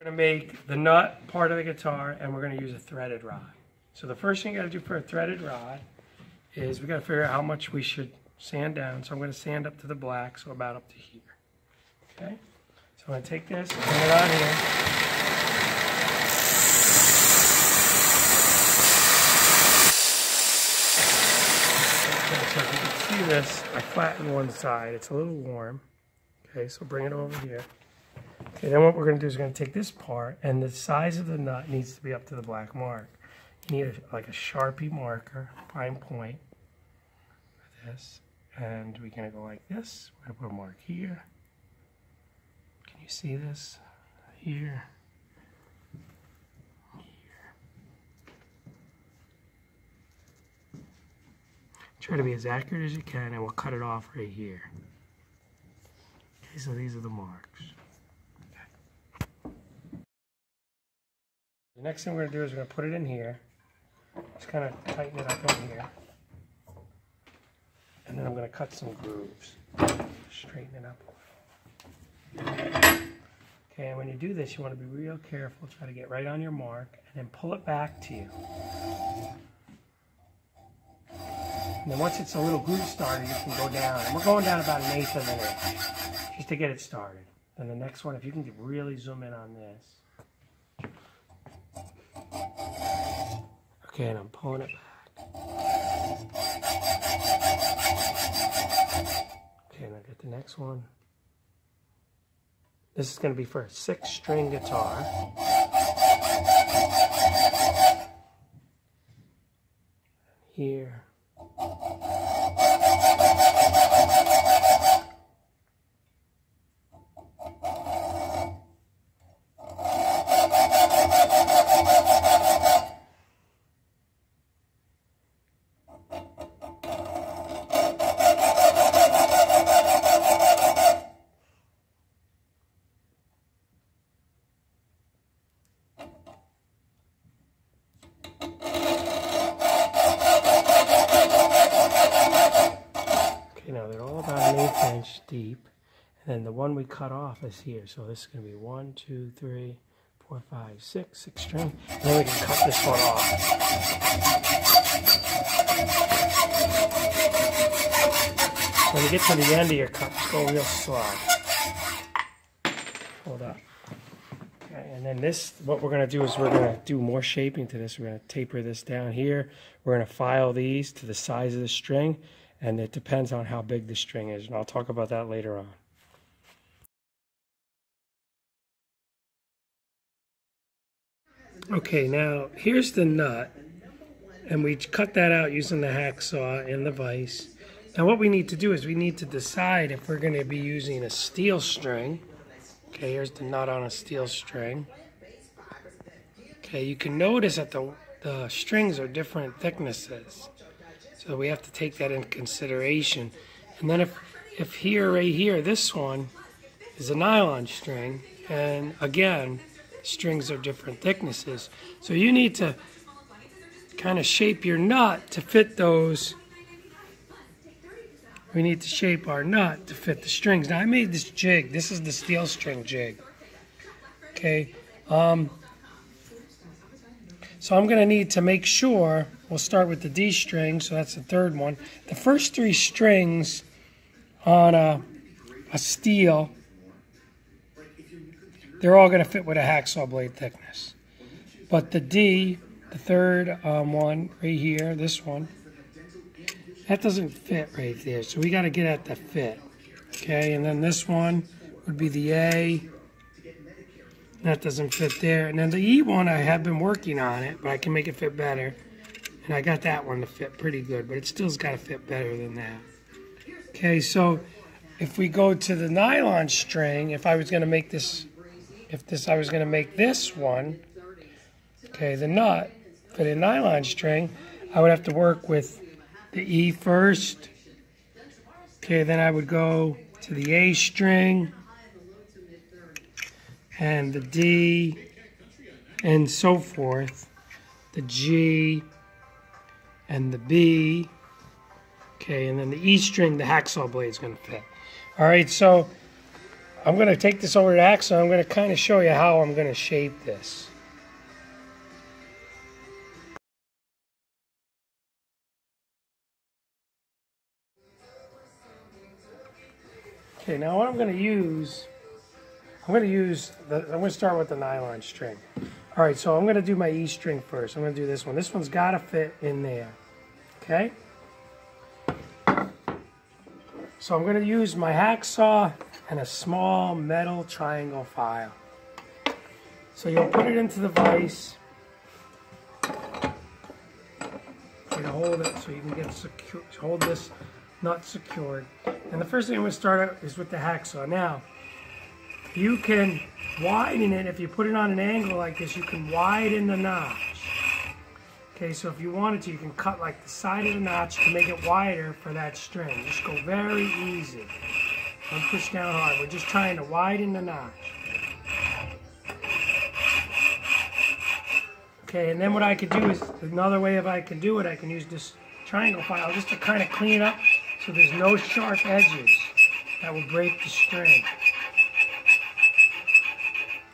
We're going to make the nut part of the guitar, and we're going to use a threaded rod. So the first thing you got to do for a threaded rod is we got to figure out how much we should sand down. So I'm going to sand up to the black, so about up to here. Okay? So I'm going to take this, put it on here. So if you can see this, I flattened one side. It's a little warm. Okay, so bring it over here. Okay, then what we're going to do is we're going to take this part, and the size of the nut needs to be up to the black mark. You need like a Sharpie marker, fine point for this, and we're going to go like this. We're going to put a mark here. Can you see this? Here. Here. Try to be as accurate as you can, and we'll cut it off right here. Okay, so these are the marks. The next thing we're going to do is we're going to put it in here. Just kind of tighten it up in here. And then I'm going to cut some grooves. Straighten it up. Okay, and when you do this, you want to be real careful. Try to get right on your mark and then pull it back to you. And then once it's a little groove started, you can go down. And we're going down about 1/8 of an inch just to get it started. And the next one, if you can really zoom in on this. Okay, and I'm pulling it back. Okay, and I get the next one. This is going to be for a 6-string guitar. Here. Now they're all about 1/8 inch deep, and then the one we cut off is here. So this is going to be 1, 2, 3, 4, 5, 6 string. And then we can cut this one off. When you get to the end of your cut, go real slow. Hold up. Okay, and then this, what we're going to do is we're going to do more shaping to this. We're going to taper this down here. We're going to file these to the size of the string. And it depends on how big the string is, and I'll talk about that later on. Okay, now here's the nut, and we cut that out using the hacksaw and the vise. Now what we need to do is we need to decide if we're going to be using a steel string. Okay, here's the nut on a steel string. Okay, you can notice that the strings are different thicknesses. So we have to take that into consideration. And then if here, right here, this one is a nylon string, and again, strings are different thicknesses. So you need to kind of shape your nut to fit those. We need to shape our nut to fit the strings. Now I made this jig. This is the steel string jig. Okay. So I'm going to need to make sure, we'll start with the D string, so that's the third one. The first 3 strings on a steel, they're all going to fit with a hacksaw blade thickness. But the D, the third one right here, this one, that doesn't fit right there. So we got to get at the fit. Okay, and then this one would be the A. That doesn't fit there. And then the E one, I have been working on it, but I can make it fit better. And I got that one to fit pretty good, but it still's got to fit better than that. Okay, so if we go to the nylon string, if I was going to make this, I was going to make this one, okay, the nut for the nylon string, I would have to work with the E first. Okay, then I would go to the A string, and the D, and so forth, the G, and the B, okay, and then the E string, the hacksaw blade is going to fit. All right, so I'm going to take this over to Hacksaw. I'm going to kind of show you how I'm going to shape this. Okay, now what I'm going to start with the nylon string. All right, so I'm going to do my E string first. I'm going to do this one. This one's got to fit in there. Okay? So I'm going to use my hacksaw and a small metal triangle file. So you'll put it into the vise and hold it so you can get secure. Hold this nut secured. And the first thing I'm going to start out is with the hacksaw. Now, you can widen it. If you put it on an angle like this, you can widen the notch. Okay, so if you wanted to, you can cut like the side of the notch to make it wider for that string. Just go very easy. Don't push down hard. We're just trying to widen the notch. Okay, and then what I could do is, another way if I can do it, I can use this triangle file just to kind of clean it up so there's no sharp edges that will break the string.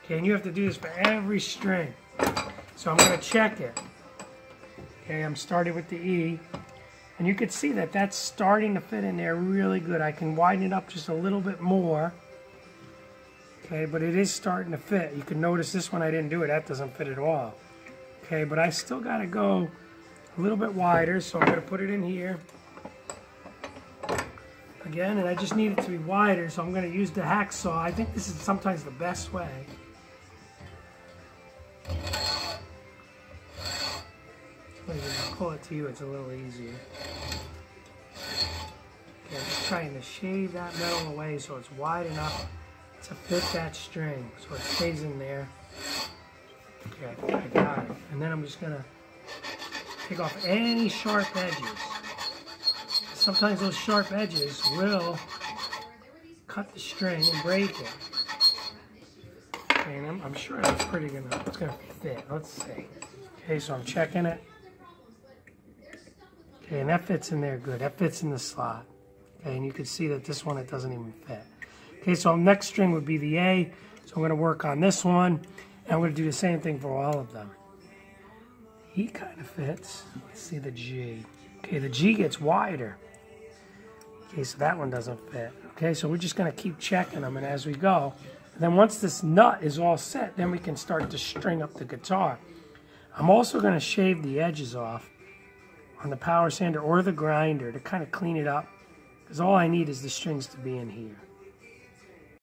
Okay, and you have to do this for every string. So I'm going to check it. Okay, I'm starting with the E. And you can see that that's starting to fit in there really good. I can widen it up just a little bit more. Okay, but it is starting to fit. You can notice this one I didn't do it. That doesn't fit at all. Okay, but I still got to go a little bit wider. So I'm going to put it in here. Again, and I just need it to be wider. So I'm going to use the hacksaw. I think this is sometimes the best way. I'll pull it to you, it's a little easier. Okay, I'm just trying to shave that metal away so it's wide enough to fit that string so it stays in there. Okay, I got it. And then I'm just going to take off any sharp edges. Sometimes those sharp edges will cut the string and break it. Okay, and I'm sure that's it's going to fit. Let's see. Okay, so I'm checking it. Okay, and that fits in there good. That fits in the slot. Okay, and you can see that this one, it doesn't even fit. Okay, so next string would be the A. So I'm going to work on this one. And I'm going to do the same thing for all of them. E kind of fits. Let's see the G. Okay, the G gets wider. Okay, so that one doesn't fit. Okay, so we're just going to keep checking them and as we go. And then once this nut is all set, then we can start to string up the guitar. I'm also going to shave the edges off on the power sander or the grinder to kind of clean it up, because all I need is the strings to be in here.